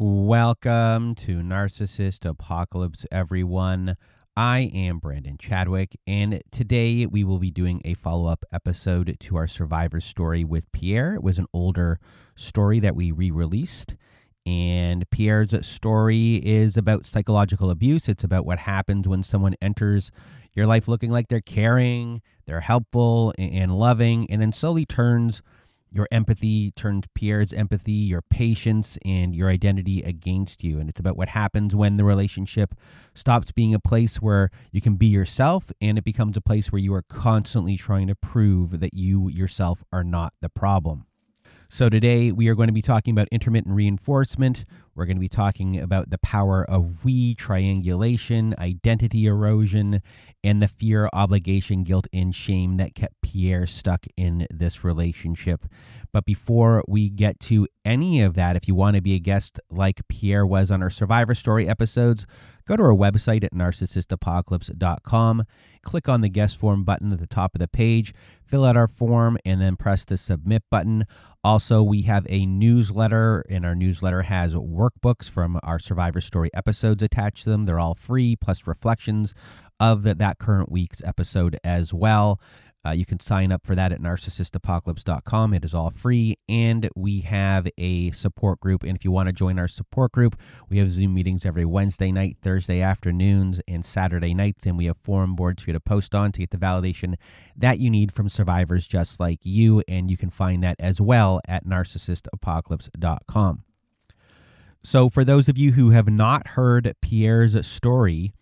Welcome to Narcissist Apocalypse, everyone. I am Brandon Chadwick, and today we will be doing a follow-up episode to our survivor story with Pierre. It was an older story that we re-released, and Pierre's story is about psychological abuse. It's about what happens when someone enters your life looking like they're caring, they're helpful and loving, and then slowly turns Pierre's empathy, your patience, and your identity against you. And it's about what happens when the relationship stops being a place where you can be yourself and it becomes a place where you are constantly trying to prove that you yourself are not the problem. So today we are going to be talking about intermittent reinforcement. We're going to be talking about the power of we, triangulation, identity erosion, and the fear, obligation, guilt, and shame that kept Pierre stuck in this relationship. But before we get to any of that, if you want to be a guest like Pierre was on our Survivor Story episodes, go to our website at narcissistapocalypse.com, click on the guest form button at the top of the page, fill out our form, and then press the submit button. Also, we have a newsletter, and our newsletter has workbooks from our Survivor Story episodes attached to them. They're all free, plus reflections of that current week's episode as well. You can sign up for that at narcissistapocalypse.com. It is all free, and we have a support group. And if you want to join our support group, we have Zoom meetings every Wednesday night, Thursday afternoons, and Saturday nights, and we have forum boards for you to post on to get the validation that you need from survivors just like you, and you can find that as well at narcissistapocalypse.com. So for those of you who have not heard Pierre's story,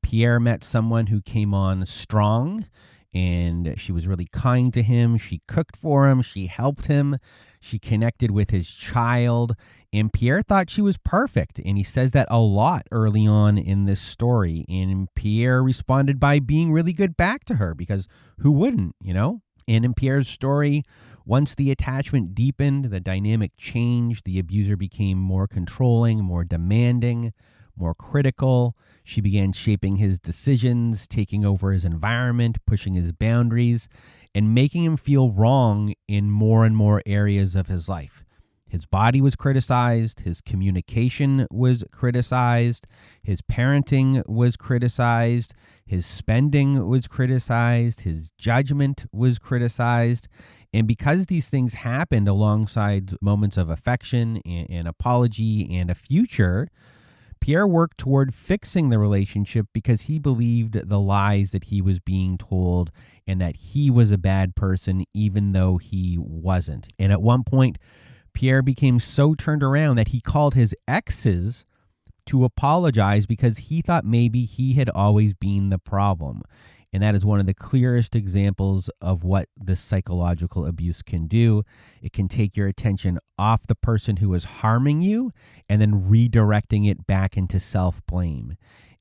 Pierre met someone who came on strong, and she was really kind to him. She cooked for him. She helped him. She connected with his child. And Pierre thought she was perfect. And he says that a lot early on in this story. And Pierre responded by being really good back to her, because who wouldn't, you know? And in Pierre's story, once the attachment deepened, the dynamic changed. The abuser became more controlling, more demanding, more critical. She began shaping his decisions, taking over his environment, pushing his boundaries, and making him feel wrong in more and more areas of his life. His body was criticized, his communication was criticized, his parenting was criticized, his spending was criticized, his judgment was criticized. And because these things happened alongside moments of affection and apology and a future, Pierre worked toward fixing the relationship because he believed the lies that he was being told and that he was a bad person, even though he wasn't. And at one point, Pierre became so turned around that he called his exes to apologize because he thought maybe he had always been the problem. And that is one of the clearest examples of what this psychological abuse can do. It can take your attention off the person who is harming you and then redirecting it back into self-blame.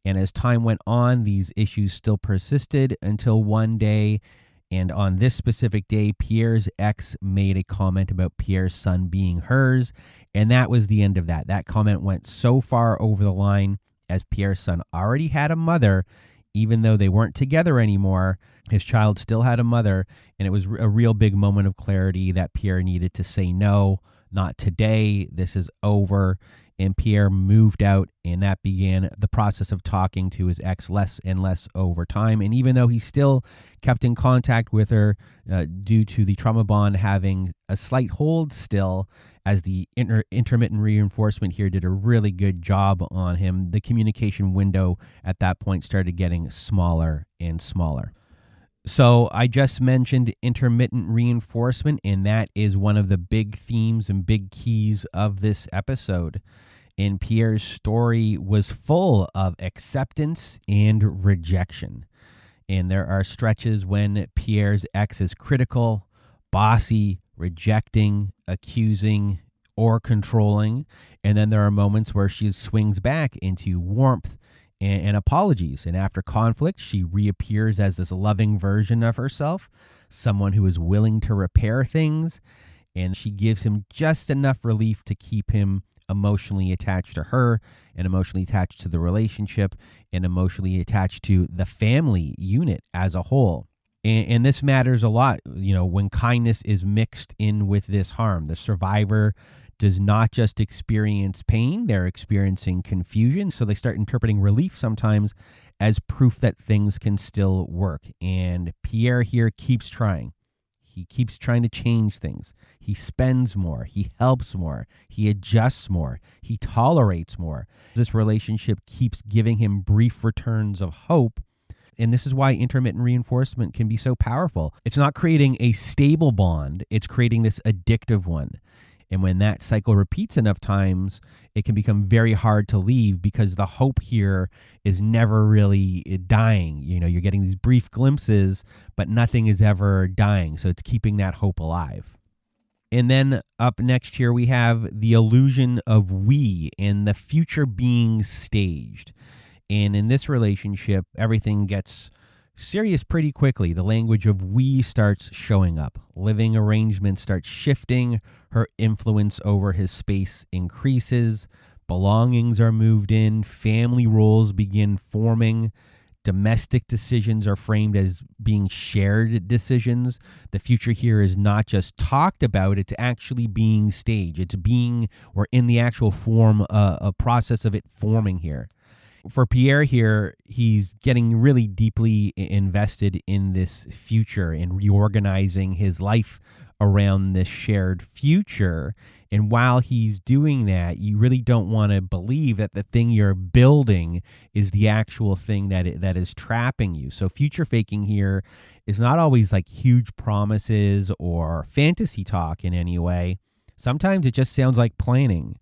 And as time went on, these issues still persisted until one day, and on this specific day, Pierre's ex made a comment about Pierre's son being hers, and that was the end of that. That comment went so far over the line, as Pierre's son already had a mother. Even though they weren't together anymore, his child still had a mother, and it was a real big moment of clarity that Pierre needed to say, no, not today, this is over. And Pierre moved out, and that began the process of talking to his ex less and less over time. And even though he still kept in contact with her due to the trauma bond having a slight hold still, as the intermittent reinforcement here did a really good job on him, the communication window at that point started getting smaller and smaller. So I just mentioned intermittent reinforcement, and that is one of the big themes and big keys of this episode. And Pierre's story was full of acceptance and rejection. And there are stretches when Pierre's ex is critical, bossy, rejecting, accusing, or controlling. And then there are moments where she swings back into warmth and apologies. And after conflict, she reappears as this loving version of herself, someone who is willing to repair things. And she gives him just enough relief to keep him emotionally attached to her and emotionally attached to the relationship and emotionally attached to the family unit as a whole. And this matters a lot, you know, when kindness is mixed in with this harm. The survivor does not just experience pain, they're experiencing confusion. So they start interpreting relief sometimes as proof that things can still work. And Pierre here keeps trying. He keeps trying to change things. He spends more. He helps more. He adjusts more. He tolerates more. This relationship keeps giving him brief returns of hope. And this is why intermittent reinforcement can be so powerful. It's not creating a stable bond. It's creating this addictive one. And when that cycle repeats enough times, it can become very hard to leave because the hope here is never really dying. You know, you're getting these brief glimpses, but nothing is ever dying. So it's keeping that hope alive. And then up next here, we have the illusion of we and the future being staged. And in this relationship, everything gets serious pretty quickly. The language of we starts showing up. Living arrangements start shifting. Her influence over his space increases. Belongings are moved in. Family roles begin forming. Domestic decisions are framed as being shared decisions. The future here is not just talked about, it's actually being staged. It's being, or in the actual form, a process of it forming here. For Pierre here, he's getting really deeply invested in this future and reorganizing his life around this shared future. And while he's doing that, you really don't want to believe that the thing you're building is the actual thing that is trapping you. So future faking here is not always like huge promises or fantasy talk in any way. Sometimes it just sounds like planning.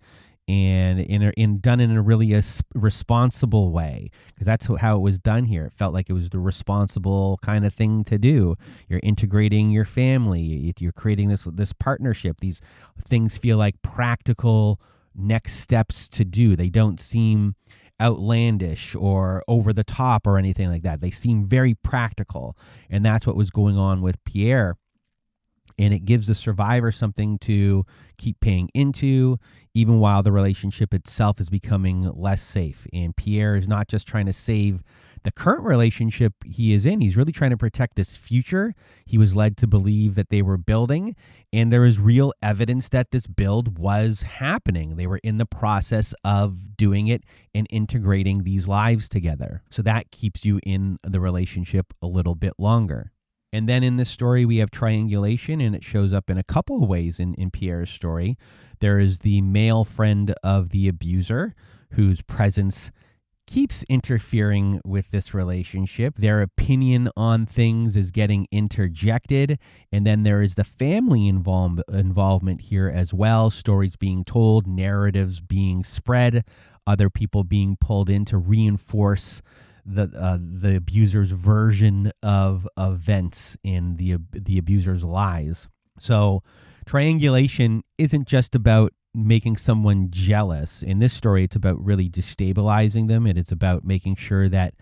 And done in a really responsible way, because that's how it was done here. It felt like it was the responsible kind of thing to do. You're integrating your family. You're creating this partnership. These things feel like practical next steps to do. They don't seem outlandish or over the top or anything like that. They seem very practical, and that's what was going on with Pierre. And it gives the survivor something to keep paying into, even while the relationship itself is becoming less safe. And Pierre is not just trying to save the current relationship he is in. He's really trying to protect this future he was led to believe that they were building. And there is real evidence that this build was happening. They were in the process of doing it and integrating these lives together. So that keeps you in the relationship a little bit longer. And then in this story, we have triangulation, and it shows up in a couple of ways in Pierre's story. There is the male friend of the abuser whose presence keeps interfering with this relationship. Their opinion on things is getting interjected. And then there is the family involvement here as well. Stories being told, narratives being spread, other people being pulled in to reinforce the abuser's version of events and the abuser's lies. So triangulation isn't just about making someone jealous. In this story, it's about really destabilizing them. It is about making sure that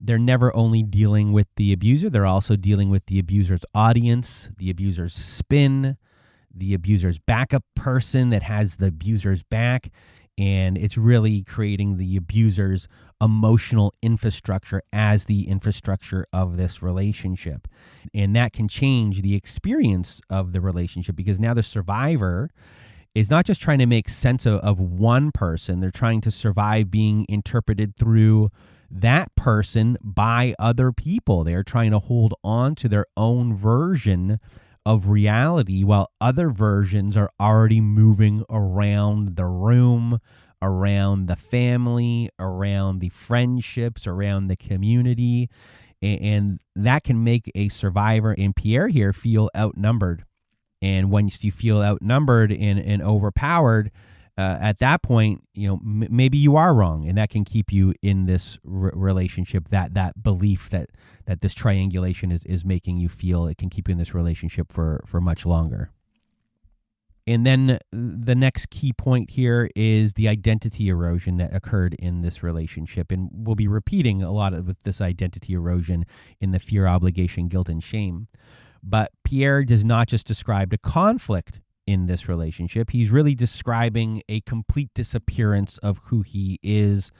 they're never only dealing with the abuser, they're also dealing with the abuser's audience, the abuser's spin, the abuser's backup person that has the abuser's back. And it's really creating the abuser's emotional infrastructure as the infrastructure of this relationship. And that can change the experience of the relationship, because now the survivor is not just trying to make sense of one person. They're trying to survive being interpreted through that person by other people. They're trying to hold on to their own version of reality while other versions are already moving around the room, around the family, around the friendships, around the community. And that can make a survivor, in Pierre here, feel outnumbered. And once you feel outnumbered and overpowered, at that point, maybe you are wrong, and that can keep you in this relationship. That belief that this triangulation is making you feel, it can keep you in this relationship for much longer. And then the next key point here is the identity erosion that occurred in this relationship, and we'll be repeating a lot of this identity erosion in the fear, obligation, guilt, and shame. But Pierre does not just describe a conflict in this relationship. He's really describing a complete disappearance of who he is,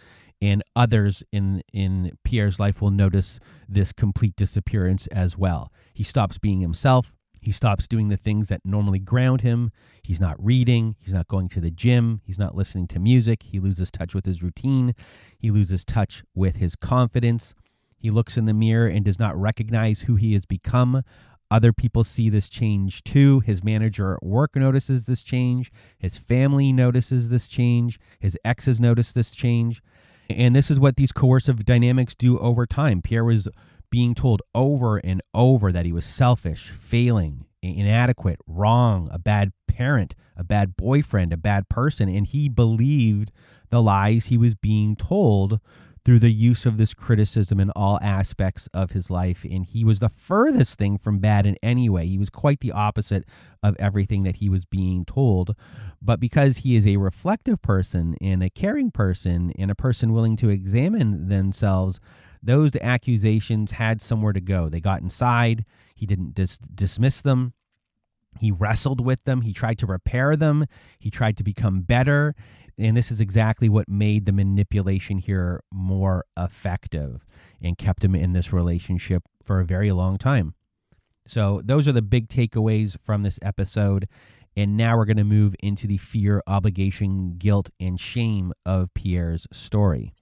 and others in Pierre's life will notice this complete disappearance as well. He stops being himself. He stops doing the things that normally ground him. He's not reading. He's not going to the gym. He's not listening to music. He loses touch with his routine. He loses touch with his confidence. He looks in the mirror and does not recognize who he has become. Other people see this change too. His manager at work notices this change. His family notices this change. His exes notice this change. And this is what these coercive dynamics do over time. Pierre was being told over and over that he was selfish, failing, inadequate, wrong, a bad parent, a bad boyfriend, a bad person. And he believed the lies he was being told through the use of this criticism in all aspects of his life. And he was the furthest thing from bad in any way. He was quite the opposite of everything that he was being told. But because he is a reflective person and a caring person and a person willing to examine themselves, those accusations had somewhere to go. They got inside. He didn't dismiss them. He wrestled with them. He tried to repair them. He tried to become better. And this is exactly what made the manipulation here more effective and kept him in this relationship for a very long time. So those are the big takeaways from this episode. And now we're going to move into the fear, obligation, guilt, and shame of Pierre's story.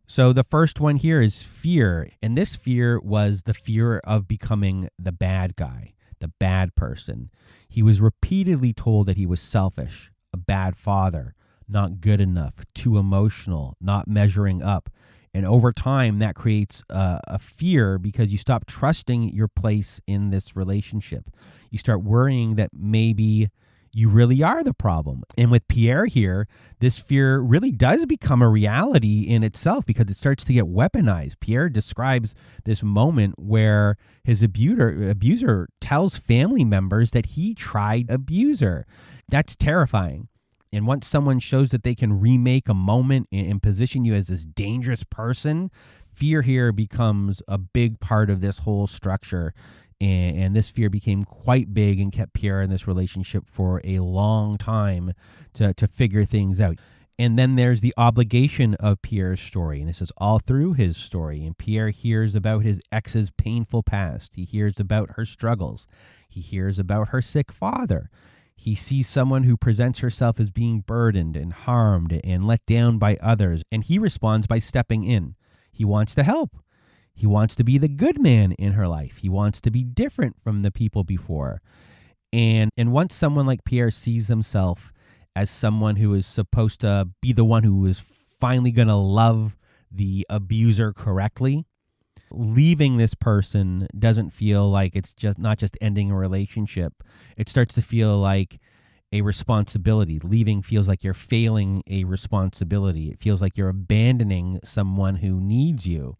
So the first one here is fear. And this fear was the fear of becoming the bad guy, the bad person. He was repeatedly told that he was selfish, a bad father, not good enough, too emotional, not measuring up. And over time, that creates a fear because you stop trusting your place in this relationship. You start worrying that maybe you really are the problem. And with Pierre here, this fear really does become a reality in itself because it starts to get weaponized. Pierre describes this moment where his abuser tells family members that he tried abuser. That's terrifying. And once someone shows that they can remake a moment and position you as this dangerous person, fear here becomes a big part of this whole structure. And this fear became quite big and kept Pierre in this relationship for a long time to figure things out. And then there's the obligation of Pierre's story. And this is all through his story. And Pierre hears about his ex's painful past. He hears about her struggles. He hears about her sick father. He sees someone who presents herself as being burdened and harmed and let down by others. And he responds by stepping in. He wants to help. He wants to be the good man in her life. He wants to be different from the people before. And once someone like Pierre sees himself as someone who is supposed to be the one who is finally going to love the abuser correctly, leaving this person doesn't feel like it's just not just ending a relationship. It starts to feel like a responsibility. Leaving feels like you're failing a responsibility. It feels like you're abandoning someone who needs you.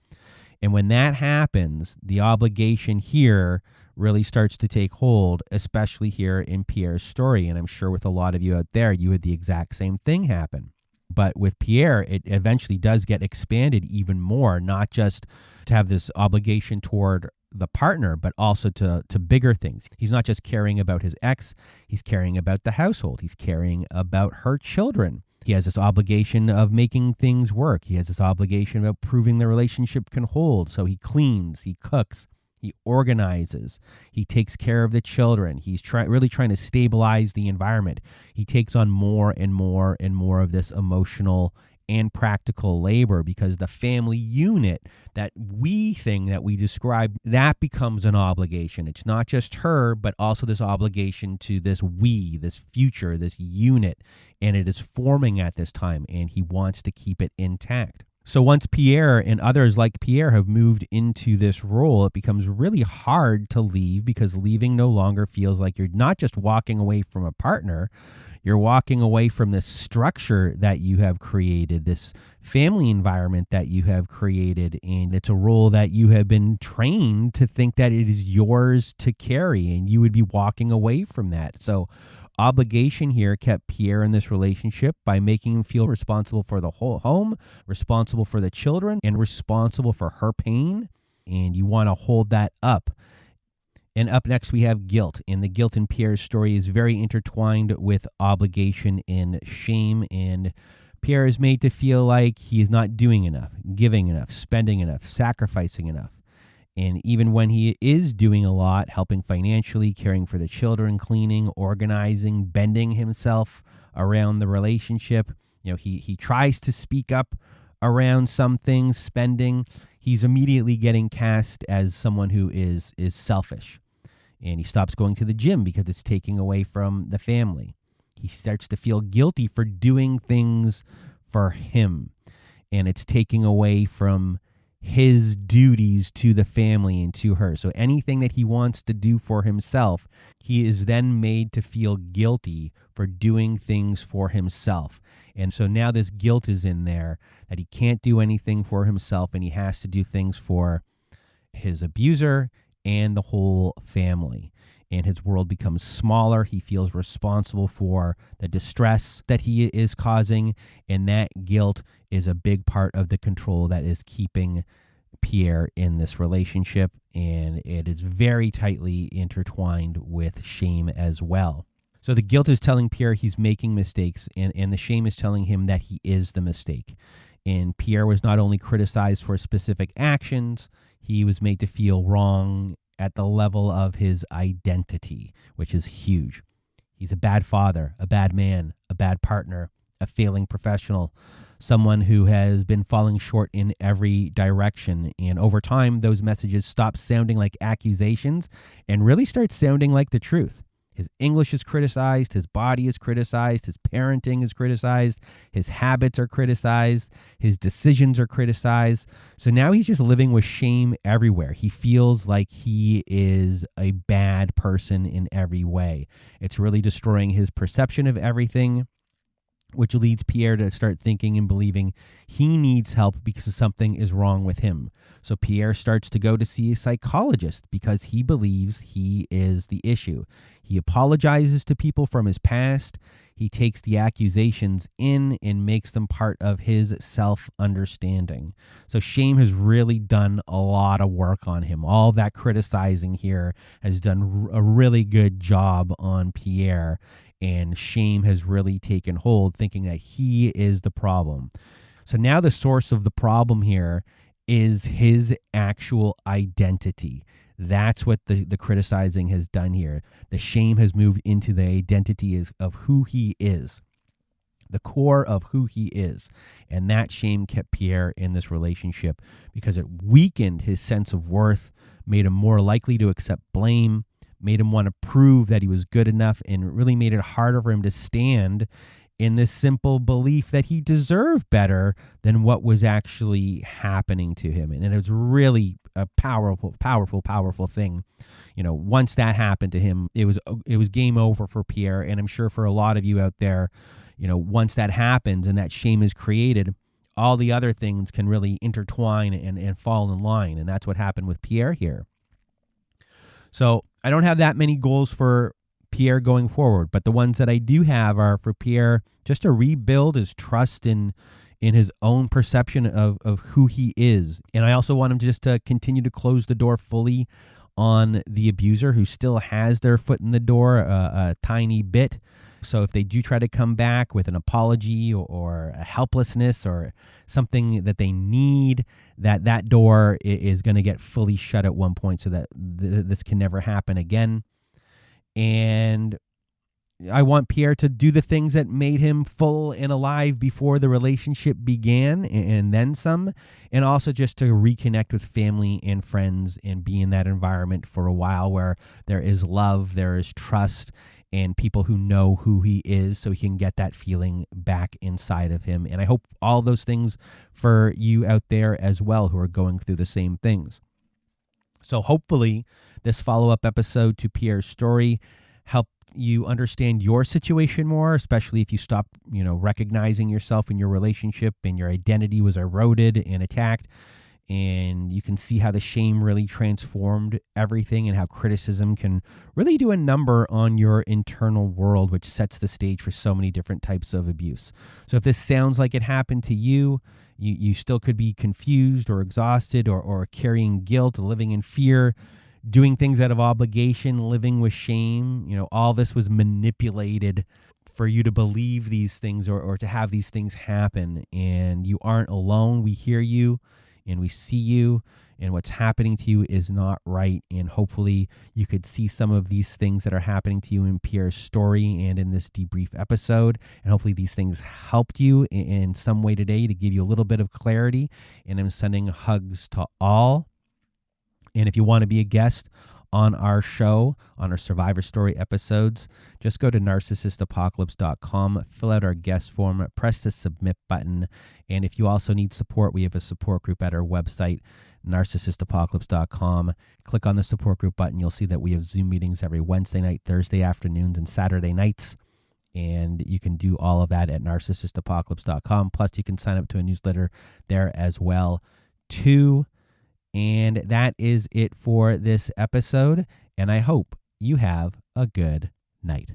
And when that happens, the obligation here really starts to take hold, especially here in Pierre's story. And I'm sure with a lot of you out there, you had the exact same thing happen. But with Pierre, it eventually does get expanded even more, not just to have this obligation toward the partner, but also to bigger things. He's not just caring about his ex, he's caring about the household. He's caring about her children. He has this obligation of making things work. He has this obligation of proving the relationship can hold. So he cleans, he cooks, he organizes, he takes care of the children. He's really trying to stabilize the environment. He takes on more and more and more of this emotional and practical labor because the family unit, that we thing that we describe, that becomes an obligation. It's not just her, but also this obligation to this we, this future, this unit, and it is forming at this time, and he wants to keep it intact. So once Pierre and others like Pierre have moved into this role, it becomes really hard to leave because leaving no longer feels like you're not just walking away from a partner, you're walking away from this structure that you have created, this family environment that you have created, and it's a role that you have been trained to think that it is yours to carry, and you would be walking away from that. So obligation here kept Pierre in this relationship by making him feel responsible for the whole home, responsible for the children, and responsible for her pain. And you want to hold that up. And up next, we have guilt. And the guilt in Pierre's story is very intertwined with obligation and shame. And Pierre is made to feel like he is not doing enough, giving enough, spending enough, sacrificing enough. And even when he is doing a lot, helping financially, caring for the children, cleaning, organizing, bending himself around the relationship, he tries to speak up around some things, spending, he's immediately getting cast as someone who is selfish. And he stops going to the gym because it's taking away from the family. He starts to feel guilty for doing things for him, and it's taking away from his duties to the family and to her. So anything that he wants to do for himself, he is then made to feel guilty for doing things for himself. And so now this guilt is in there that he can't do anything for himself, and he has to do things for his abuser and the whole family. And his world becomes smaller. He feels responsible for the distress that he is causing, and that guilt is a big part of the control that is keeping Pierre in this relationship, and it is very tightly intertwined with shame as well. So the guilt is telling Pierre he's making mistakes, and the shame is telling him that he is the mistake. And Pierre was not only criticized for specific actions, he was made to feel wrong at the level of his identity, which is huge. He's a bad father, a bad man, a bad partner, a failing professional, someone who has been falling short in every direction. And over time, those messages stop sounding like accusations and really start sounding like the truth. His English is criticized, his body is criticized, his parenting is criticized, his habits are criticized, his decisions are criticized. So now he's just living with shame everywhere. He feels like he is a bad person in every way. It's really destroying his perception of everything, which leads Pierre to start thinking and believing he needs help because something is wrong with him. So Pierre starts to go to see a psychologist because he believes he is the issue. He apologizes to people from his past. He takes the accusations in and makes them part of his self-understanding. So shame has really done a lot of work on him. All that criticizing here has done a really good job on Pierre. And shame has really taken hold, thinking that he is the problem. So now the source of the problem here is his actual identity. That's what the criticizing has done here. The shame has moved into the identity of who he is, the core of who he is. And that shame kept Pierre in this relationship because it weakened his sense of worth, made him more likely to accept blame, made him want to prove that he was good enough, and really made it harder for him to stand in this simple belief that he deserved better than what was actually happening to him. And it was really a powerful thing. Once that happened to him, it was game over for Pierre. And I'm sure for a lot of you out there, once that happens and that shame is created, all the other things can really intertwine and fall in line. And that's what happened with Pierre here. So I don't have that many goals for Pierre going forward, but the ones that I do have are for Pierre just to rebuild his trust in his own perception of who he is. And I also want him just to continue to close the door fully on the abuser who still has their foot in the door a tiny bit. So if they do try to come back with an apology or a helplessness or something that they need, that door is going to get fully shut at one point so that this can never happen again. And I want Pierre to do the things that made him full and alive before the relationship began and then some, and also just to reconnect with family and friends and be in that environment for a while where there is love, there is trust, and people who know who he is so he can get that feeling back inside of him. And I hope all those things for you out there as well who are going through the same things. So hopefully this follow-up episode to Pierre's story helped you understand your situation more, especially if you stopped, recognizing yourself in your relationship and your identity was eroded and attacked. And you can see how the shame really transformed everything and how criticism can really do a number on your internal world, which sets the stage for so many different types of abuse. So if this sounds like it happened to you, you still could be confused or exhausted or carrying guilt, living in fear, doing things out of obligation, living with shame. All this was manipulated for you to believe these things or to have these things happen. And you aren't alone. We hear you. and we see you, and what's happening to you is not right. And hopefully you could see some of these things that are happening to you in Pierre's story and in this debrief episode. And hopefully these things helped you in some way today to give you a little bit of clarity. And I'm sending hugs to all. And if you want to be a guest on our show, on our Survivor Story episodes, just go to narcissistapocalypse.com, fill out our guest form, press the submit button. And if you also need support, we have a support group at our website, narcissistapocalypse.com. Click on the support group button. You'll see that we have Zoom meetings every Wednesday night, Thursday afternoons, and Saturday nights. And you can do all of that at narcissistapocalypse.com. Plus, you can sign up to a newsletter there as well, too. And that is it for this episode. And I hope you have a good night.